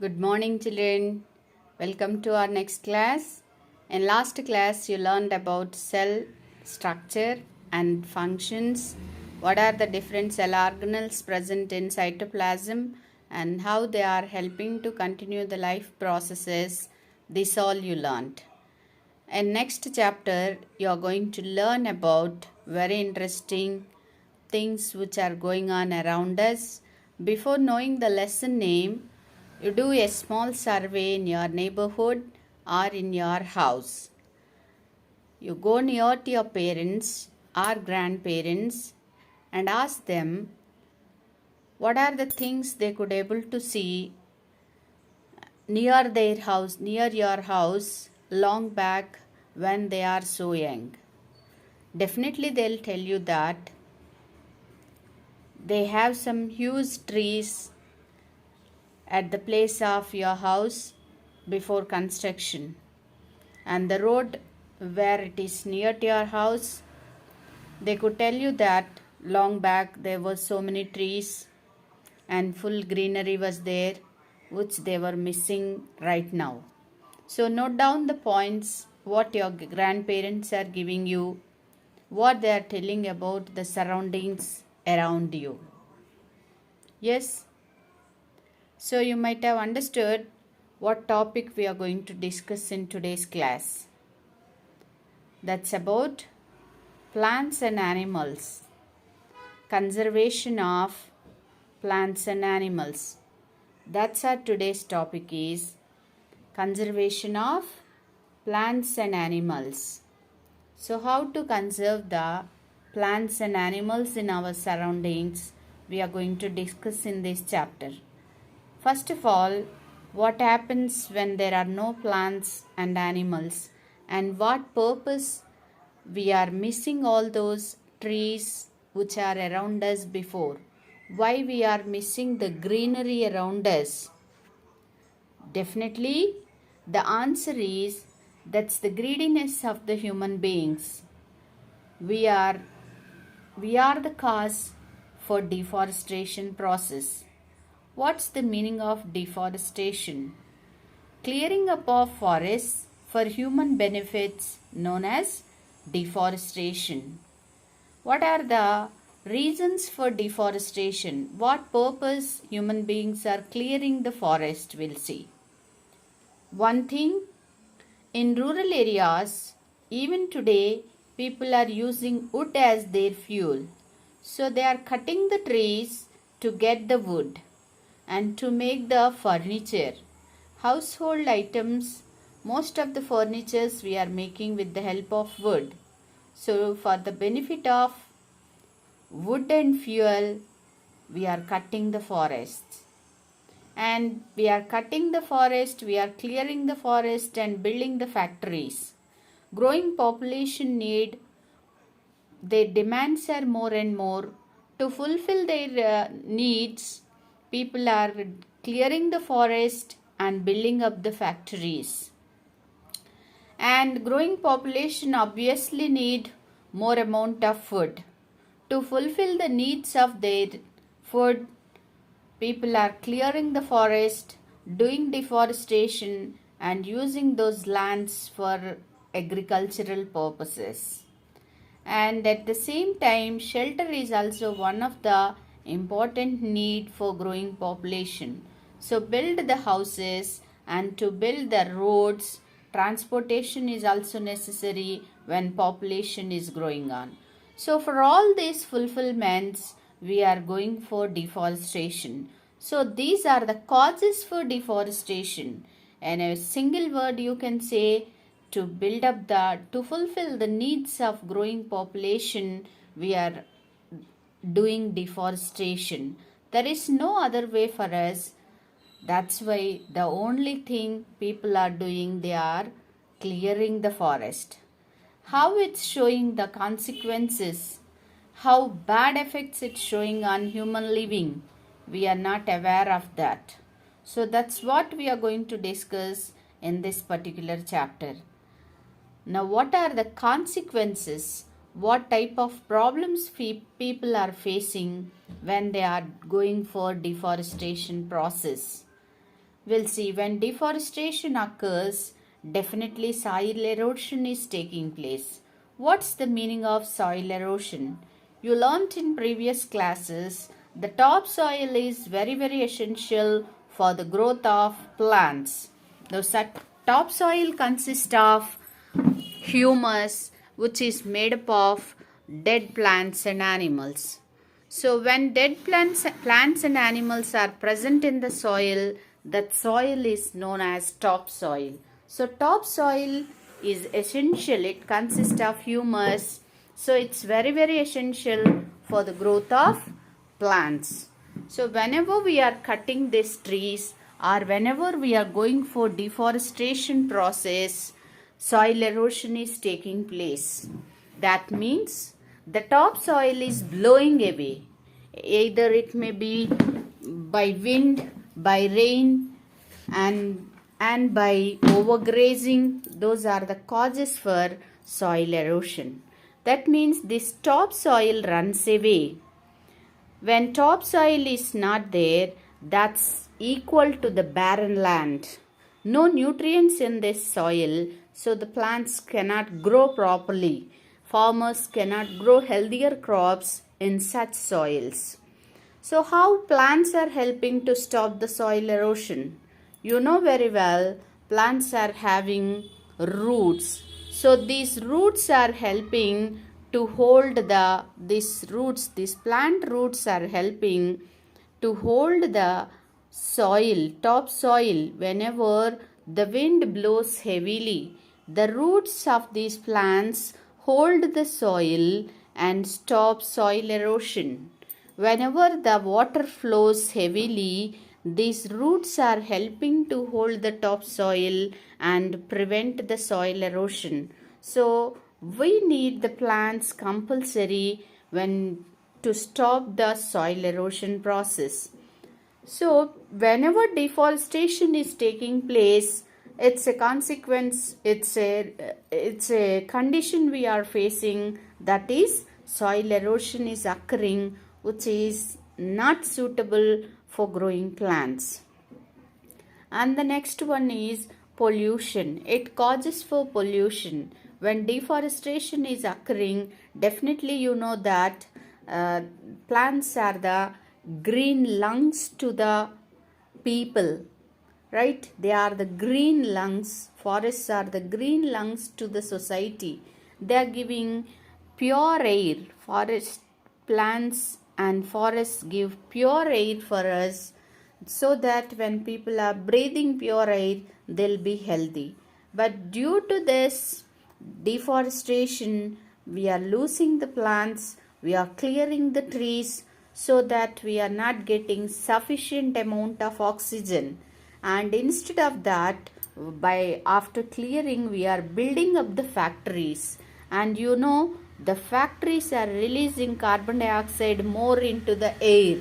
Good morning, children. Welcome to our next class. In last class, you learned about cell structure and functions. What are the different cell organelles present in cytoplasm and how they are helping to continue the life processes. This all you learned. In next chapter, you are going to learn about very interesting things which are going on around us. Before knowing the lesson name, you do a small survey in your neighborhood or in your house. You go near to your parents or grandparents and ask them what are the things they could able to see near their house, near your house long back when they are so young. Definitely they'll tell you that they have some huge trees at the place of your house before construction, and the road where it is near to your house, they could tell you that long back there were so many trees and full greenery was there which they were missing right now. So note down the points what your grandparents are giving you, what they are telling about the surroundings around you. Yes, so you might have understood what topic we are going to discuss in today's class. That's about plants and animals. Conservation of plants and animals. That's our today's topic is conservation of plants and animals. So how to conserve the plants and animals in our surroundings we are going to discuss in this chapter. First of all, what happens when there are no plants and animals, and what purpose we are missing all those trees which are around us before, why we are missing the greenery around us. Definitely the answer is that's the greediness of the human beings. We are the cause for deforestation process. What's the meaning of deforestation? Clearing up of forests for human benefits known as deforestation. What are the reasons for deforestation? What purpose human beings are clearing the forest? We'll see. One thing, in rural areas, even today, people are using wood as their fuel. So they are cutting the trees to get the wood and to make the furniture. Household items, most of the furnitures we are making with the help of wood. So for the benefit of wood and fuel, we are cutting the forests. And we are cutting the forest, we are clearing the forest and building the factories. Growing population need, their demands are more and more. To fulfill their needs, people are clearing the forest and building up the factories. And growing population obviously need more amount of food. To fulfill the needs of their food, people are clearing the forest, doing deforestation and using those lands for agricultural purposes. And at the same time, shelter is also one of the important need for growing population. So build the houses, and to build the roads, transportation is also necessary when population is growing on. So for all these fulfillments, we are going for deforestation. So these are the causes for deforestation. And a single word you can say, to build up to fulfill the needs of growing population, we are doing deforestation. There is no other way for us. That's why the only thing people are doing, they are clearing the forest. How it's showing the consequences, how bad effects it's showing on human living, we are not aware of that. So that's what we are going to discuss in this particular chapter. Now, what are the consequences? What type of problems people are facing when they are going for deforestation process? We'll see when deforestation occurs, definitely soil erosion is taking place. What's the meaning of soil erosion? You learnt in previous classes the topsoil is very essential for the growth of plants. The topsoil consists of humus, which is made up of dead plants and animals. So when dead plants and animals are present in the soil, that soil is known as topsoil. So topsoil is essential. It consists of humus. So it's very essential for the growth of plants. So whenever we are cutting these trees or whenever we are going for deforestation process, soil erosion is taking place. That means the topsoil is blowing away. Either it may be by wind, by rain, and by overgrazing. Those are the causes for soil erosion. That means this topsoil runs away. When topsoil is not there, that's equal to the barren land. No nutrients in this soil, so the plants cannot grow properly. Farmers cannot grow healthier crops in such soils. So how plants are helping to stop the soil erosion? You know very well, plants are having roots. So these roots are helping to hold these plant roots are helping to hold the soil, topsoil. Whenever the wind blows heavily, the roots of these plants hold the soil and stop soil erosion. Whenever the water flows heavily, these roots are helping to hold the topsoil and prevent the soil erosion. So we need the plants compulsory when to stop the soil erosion process. So whenever deforestation is taking place, it's a consequence, it's a condition we are facing, that is soil erosion is occurring, which is not suitable for growing plants. And the next one is pollution. It causes for pollution. When deforestation is occurring, definitely you know that plants are the green lungs to the people, right? They are the green lungs. Forests are the green lungs to the society. They are giving pure air. Plants and forests give pure air for us, so that when people are breathing pure air, they'll be healthy. But due to this deforestation, we are losing the plants, we are clearing the trees, so that we are not getting sufficient amount of oxygen. And instead of that, after clearing, we are building up the factories. And you know, the factories are releasing carbon dioxide more into the air.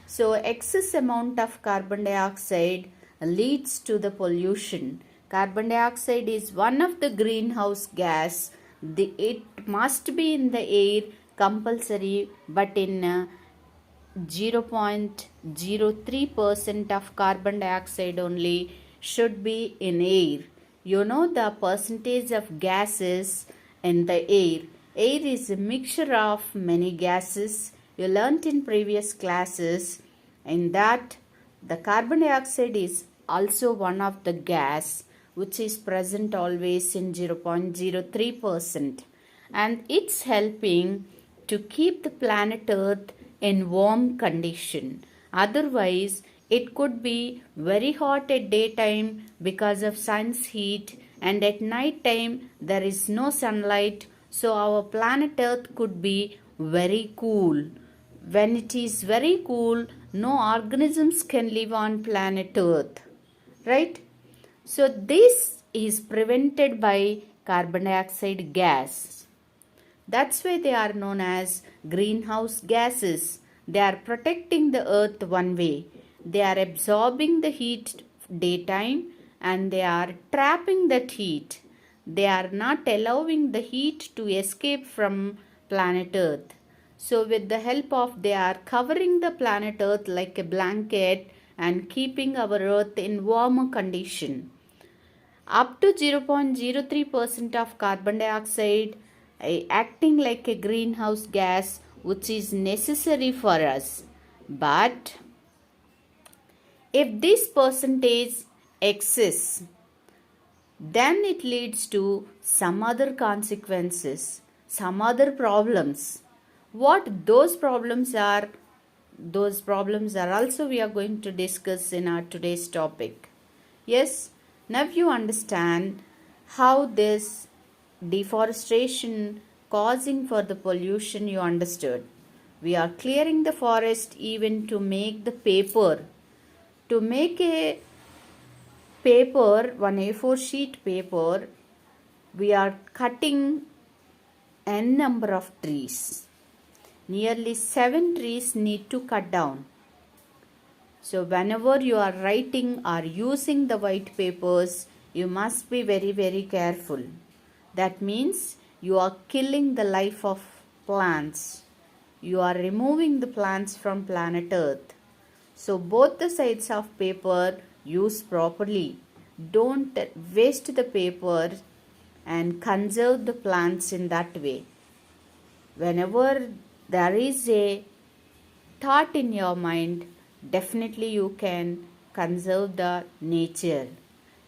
So excess amount of carbon dioxide leads to the pollution. Carbon dioxide is one of the greenhouse gas. It must be in the air compulsory, but in 0.03% of carbon dioxide only should be in air. You know the percentage of gases in the air. Air is a mixture of many gases. You learnt in previous classes. In that, the carbon dioxide is also one of the gas which is present always in 0.03%, and it's helping to keep the planet Earth in warm condition. Otherwise, it could be very hot at daytime because of sun's heat, and at night time there is no sunlight, so our planet Earth could be very cool. When it is very cool, no organisms can live on planet Earth, right? So this is prevented by carbon dioxide gas. That's why they are known as greenhouse gases. They are protecting the earth one way. They are absorbing the heat daytime and they are trapping that heat. They are not allowing the heat to escape from planet Earth. So with the help of, they are covering the planet Earth like a blanket, and keeping our earth in warmer condition. Up to 0.03% of carbon dioxide acting like a greenhouse gas, which is necessary for us. But if this percentage exists, then it leads to some other consequences, some other problems. What those problems are also we are going to discuss in our today's topic. Yes, now you understand how this deforestation causing for the pollution you understood. We are clearing the forest even to make the paper. To make a paper, one A4 sheet paper, we are cutting n number of trees. Nearly 7 trees need to cut down. So whenever you are writing or using the white papers, you must be very, very careful. That means you are killing the life of plants. You are removing the plants from planet Earth. So both the sides of paper use properly. Don't waste the paper and conserve the plants in that way. Whenever there is a thought in your mind, definitely you can conserve the nature.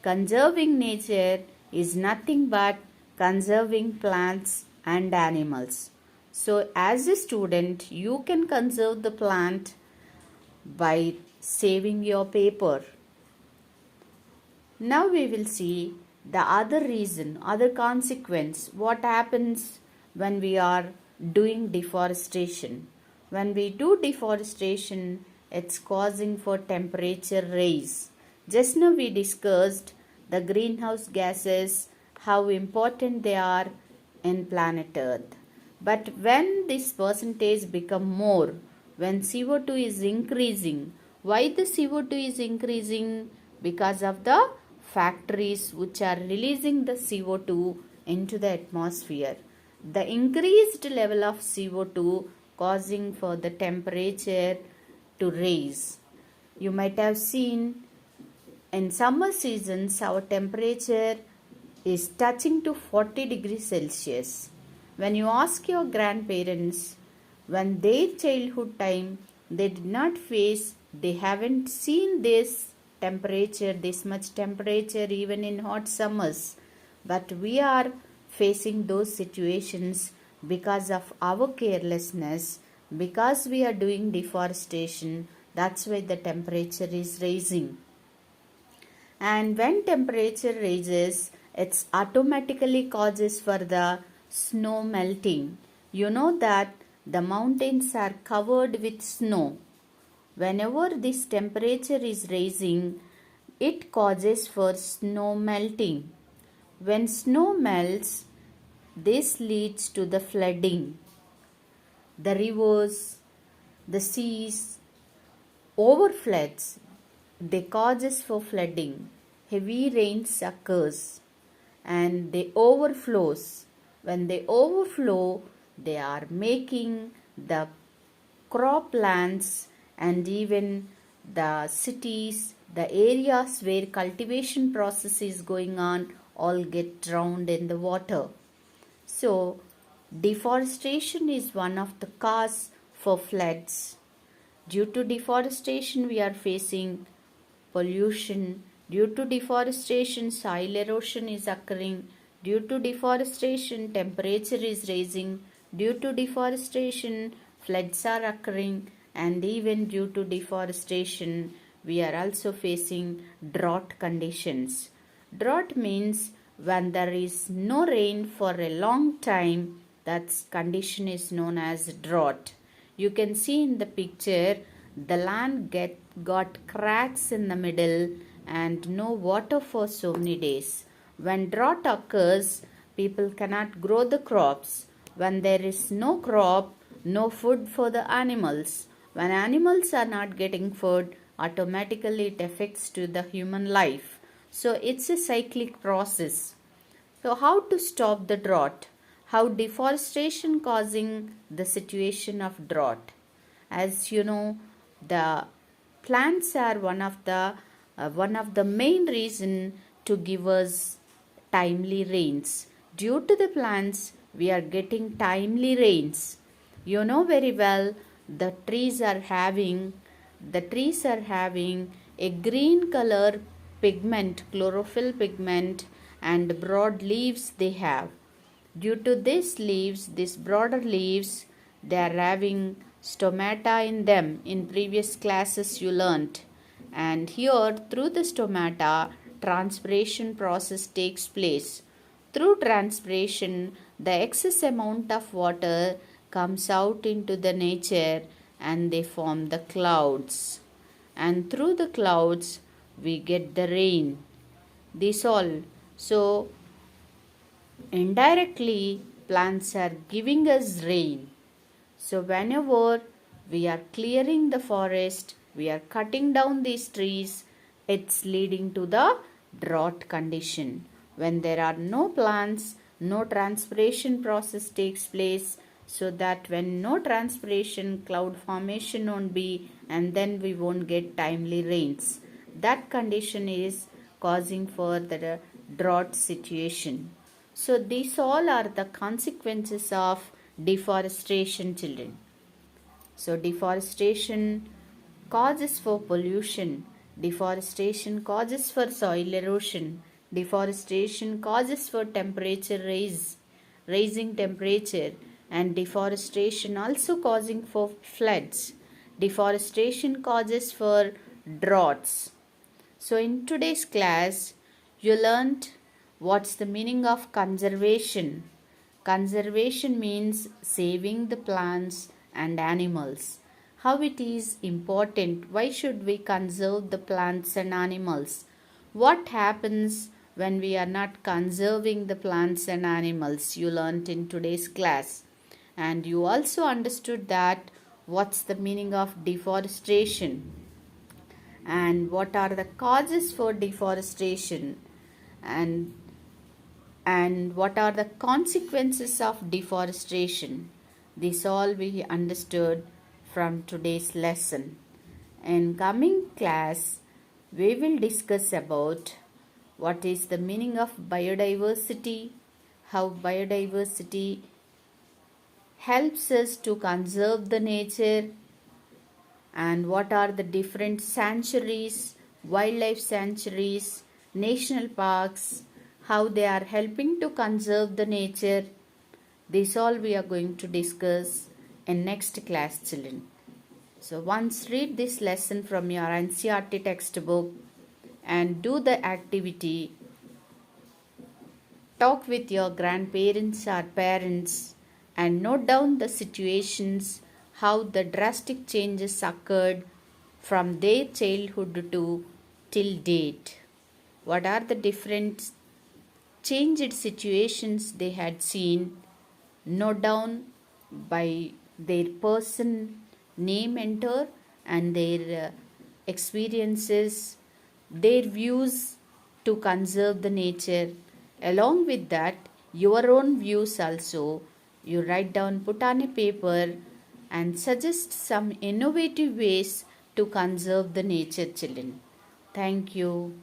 Conserving nature is nothing but conserving plants and animals. So as a student, you can conserve the plant by saving your paper. Now we will see the other reason, other consequence, what happens when we are doing deforestation. When we do deforestation, it's causing for temperature rise. Just now we discussed the greenhouse gases, how important they are in planet Earth. But when this percentage become more, when CO2 is increasing, why the CO2 is increasing? Because of the factories which are releasing the CO2 into the atmosphere. The increased level of CO2 causing for the temperature to rise. You might have seen in summer seasons our temperature is touching to 40 degrees Celsius. When you ask your grandparents, when their childhood time, they did not face, they haven't seen this temperature, this much temperature even in hot summers. But we are facing those situations because of our carelessness, because we are doing deforestation. That's why the temperature is rising. And when temperature rises, it automatically causes for the snow melting. You know that the mountains are covered with snow. Whenever this temperature is rising, it causes for snow melting. When snow melts, this leads to the flooding. The rivers, the seas overfloods. They causes for flooding. Heavy rains occurs and they overflows. When they overflow, they are making the croplands and even the cities, the areas where cultivation process is going on, all get drowned in the water. So deforestation is one of the cause for floods. Due to deforestation, we are facing pollution. Due to deforestation, soil erosion is occurring. Due to deforestation, temperature is rising. Due to deforestation, floods are occurring. And even due to deforestation, we are also facing drought conditions. Drought means when there is no rain for a long time, that condition is known as drought. You can see in the picture, the land got cracks in the middle and no water for so many days. When drought occurs, people cannot grow the crops. When there is no crop, no food for the animals. When animals are not getting food, automatically it affects to the human life. So it's a cyclic process. So how to stop the drought? How deforestation causing the situation of drought? As you know, the plants are one of the main reason to give us timely rains. Due to the plants, we are getting timely rains. You know very well the trees are having a green color pigment, chlorophyll pigment, and broad leaves they have. Due to these broader leaves, they are having stomata in them. In previous classes you learnt. And here through the stomata, transpiration process takes place. Through transpiration, the excess amount of water comes out into the nature and they form the clouds. And through the clouds, we get the rain. This all. So, indirectly, plants are giving us rain. So, whenever we are clearing the forest, we are cutting down these trees, it's leading to the drought condition. When there are no plants, no transpiration process takes place, so that when no transpiration, cloud formation won't be, and then we won't get timely rains. That condition is causing for the drought situation. So these all are the consequences of deforestation, children. So deforestation causes for pollution, deforestation causes for soil erosion, deforestation causes for raising temperature, and deforestation also causing for floods. Deforestation causes for droughts. So in today's class, you learnt what's the meaning of conservation. Conservation means saving the plants and animals. How it is important. Why should we conserve the plants and animals? What happens when we are not conserving the plants and animals? You learnt in today's class. And you also understood that what's the meaning of deforestation and what are the causes for deforestation and what are the consequences of deforestation. This all we understood from today's lesson. In coming class, we will discuss about what is the meaning of biodiversity, how biodiversity helps us to conserve the nature, and what are the different sanctuaries, wildlife sanctuaries, national parks, how they are helping to conserve the nature. This all we are going to discuss in next class, children. So once read this lesson from your NCERT textbook and do the activity. Talk with your grandparents or parents and note down the situations, how the drastic changes occurred from their childhood to till date. What are the different changed situations they had seen? Note down by their person name enter and their experiences, their views to conserve the nature. Along with that, your own views also. You write down, put on a paper and suggest some innovative ways to conserve the nature, children. Thank you.